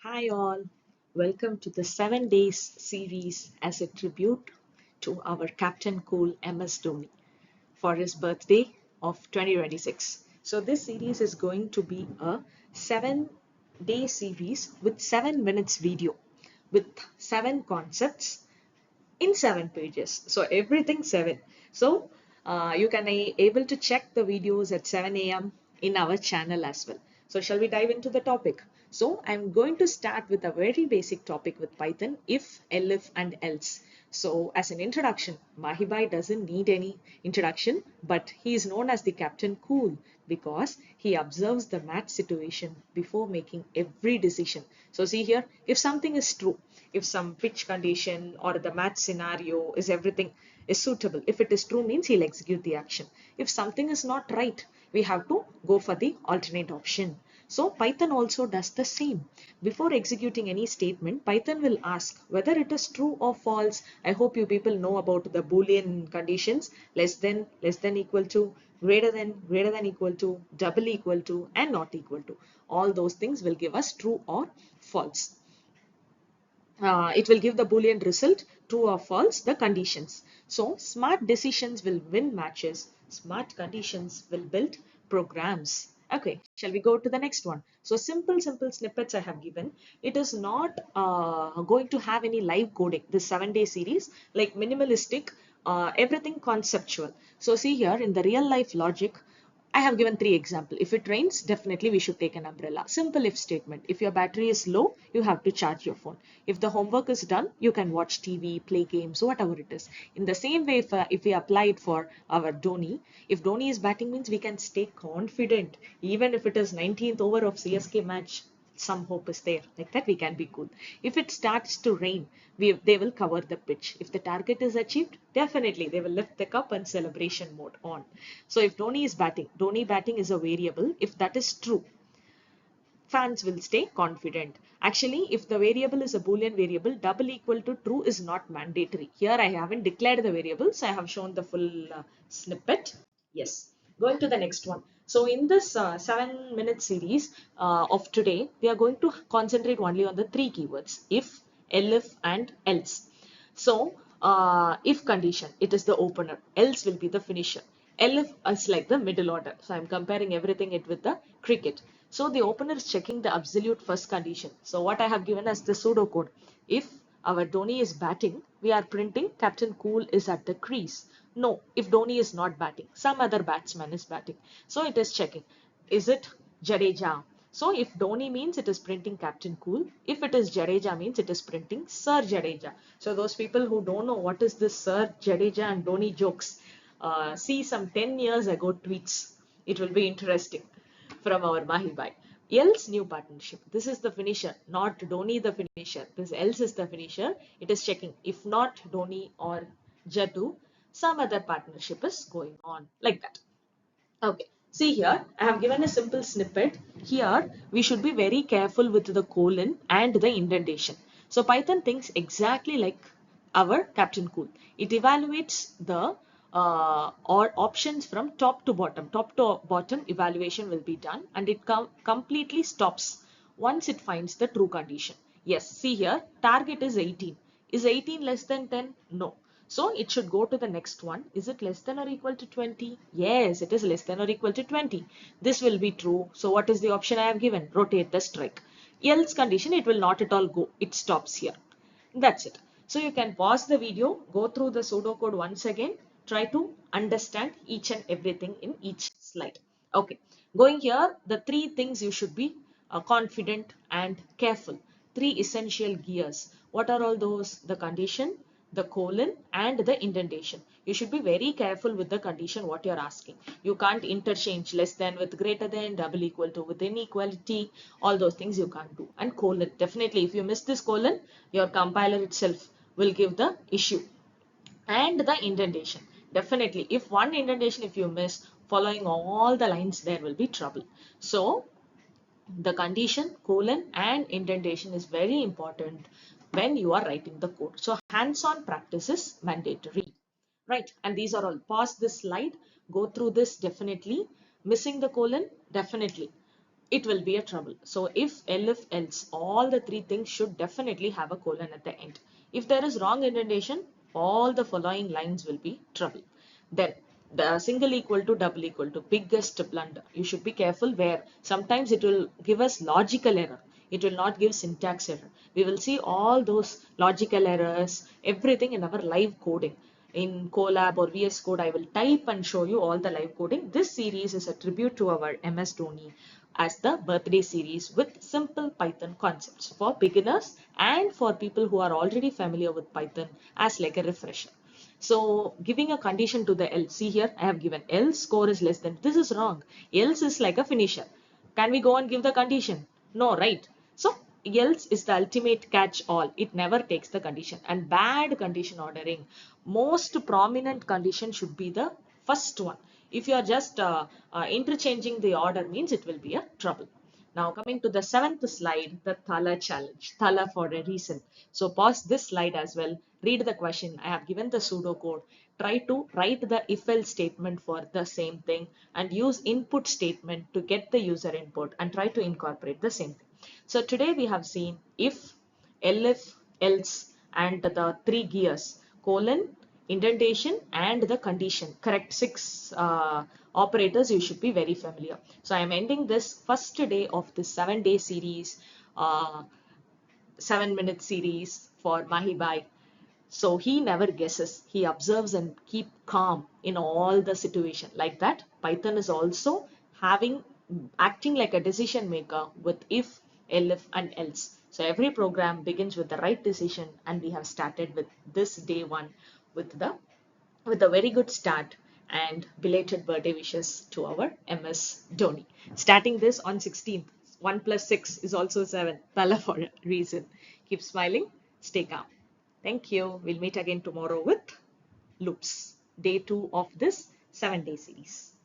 Hi all, welcome to the 7 days series as a tribute to our Captain Cool MS Dhoni for his birthday of 2026. So this series is going to be a 7-day series with 7 minutes video with 7 concepts in 7 pages. So everything 7. So you can able to check the videos at 7 a.m. in our channel as well. So shall we dive into the topic? So I'm going to start with a very basic topic with Python, if, elif and else. So as an introduction, Mahibai doesn't need any introduction, but he is known as the Captain Cool because he observes the match situation before making every decision. So see here, if something is true, if some pitch condition or the match scenario is everything is suitable, if it is true means he'll execute the action. If something is not right, we have to go for the alternate option. So Python also does the same. Before executing any statement, Python will ask whether it is true or false. I hope you people know about the Boolean conditions: less than equal to, greater than equal to, double equal to, and not equal to. All those things will give us true or false. It will give the Boolean result, true or false, the conditions. So smart decisions will win matches. Smart conditions will build programs. Okay, shall we go to the next one? So simple snippets I have given. It is not going to have any live coding, this 7-day series, like minimalistic, everything conceptual. So see here in the real life logic, I have given 3 examples. If it rains, definitely we should take an umbrella. Simple if statement. If your battery is low, you have to charge your phone. If the homework is done, you can watch TV, play games, whatever it is. In the same way, if we apply it for our Dhoni, if Dhoni is batting means we can stay confident. Even if it is 19th over of CSK match, some hope is there. Like that, we can be cool. If it starts to rain, they will cover the pitch. If the target is achieved, definitely they will lift the cup and celebration mode on. So if Dhoni is batting, Dhoni batting is a variable. If that is true, fans will stay confident. Actually, if the variable is a Boolean variable, double equal to true is not mandatory. Here I haven't declared the variables. I have shown the full snippet. Yes. Going to the next one. So in this 7-minute series of today, we are going to concentrate only on the 3 keywords: if, elif, and else. So, if condition, it is the opener, else will be the finisher. Elif is like the middle order. So, I'm comparing everything it with the cricket. So, the opener is checking the absolute first condition. So, what I have given as the pseudocode: if our Dhoni is batting, we are printing Captain Cool is at the crease. No, if Dhoni is not batting, some other batsman is batting. So, it is checking. Is it Jadeja? So if Dhoni means it is printing Captain Cool. If it is Jadeja means it is printing Sir Jadeja. So those people who don't know what is this Sir Jadeja and Dhoni jokes, see some 10 years ago tweets. It will be interesting from our Mahibai. Else new partnership. This is the finisher, not Dhoni the finisher. This else is the finisher. It is checking. If not Dhoni or Jadu, some other partnership is going on like that. Okay, see here, I have given a simple snippet. Here, we should be very careful with the colon and the indentation. So Python thinks exactly like our Captain Cool. It evaluates the or options from top to bottom. Top to bottom evaluation will be done, and it completely stops once it finds the true condition. Yes, see here, target is 18. Is 18 less than 10? No. So it should go to the next one. Is it less than or equal to 20? Yes, it is less than or equal to 20. This will be true. So what is the option I have given? Rotate the strike. Else condition, it will not at all go. It stops here. That's it. So you can pause the video, go through the pseudocode once again, try to understand each and everything in each slide. Okay, going here, the 3 things you should be confident and careful. 3 essential gears. What are all those? The condition, the colon, and the indentation. You should be very careful with the condition what you're asking. You can't interchange less than with greater than, double equal to with inequality. All those things you can't do. And colon, definitely if you miss this colon, your compiler itself will give the issue. And the indentation, definitely if one indentation if you miss, following all the lines there will be trouble. So the condition, colon, and indentation is very important when you are writing the code. So hands-on practice is mandatory, right? And these are all. Pause this slide, go through this definitely. Missing the colon, definitely. it will be a trouble. So if elif else, all the three things should definitely have a colon at the end. If there is wrong indentation, all the following lines will be trouble. Then the single equal to double equal to, biggest blunder. You should be careful where sometimes it will give us logical error. It will not give syntax error. We will see all those logical errors, everything in our live coding. In Colab or VS Code, I will type and show you all the live coding. This series is a tribute to our MS Dhoni as the birthday series with simple Python concepts for beginners and for people who are already familiar with Python as like a refresher. So giving a condition to the else, see here I have given else score is less than, this is wrong. Else is like a finisher. Can we go and give the condition? No, right? So else is the ultimate catch all. It never takes the condition. And bad condition ordering, most prominent condition should be the first one. If you are just interchanging the order means it will be a trouble. Now coming to the seventh slide, the Thala challenge. Thala for a reason. So pause this slide as well. Read the question. I have given the pseudocode. Try to write the if-else statement for the same thing and use input statement to get the user input and try to incorporate the same thing. So today we have seen if, elif, else and the three gears, colon, indentation and the condition. Correct, six operators you should be very familiar. So I am ending this first day of this 7-day series, uh, 7-minute series for Mahibai. So he never guesses. He observes and keep calm in all the situation. Like that, Python is also having acting like a decision maker with if, elif, and else. So every program begins with the right decision, and we have started with this day one with a very good start and belated birthday wishes to our MS Dhoni. Starting this on 16th. 1 plus 6 is also 7. Thala for a reason. Keep smiling, stay calm. Thank you. We'll meet again tomorrow with loops. Day 2 of this 7-day series.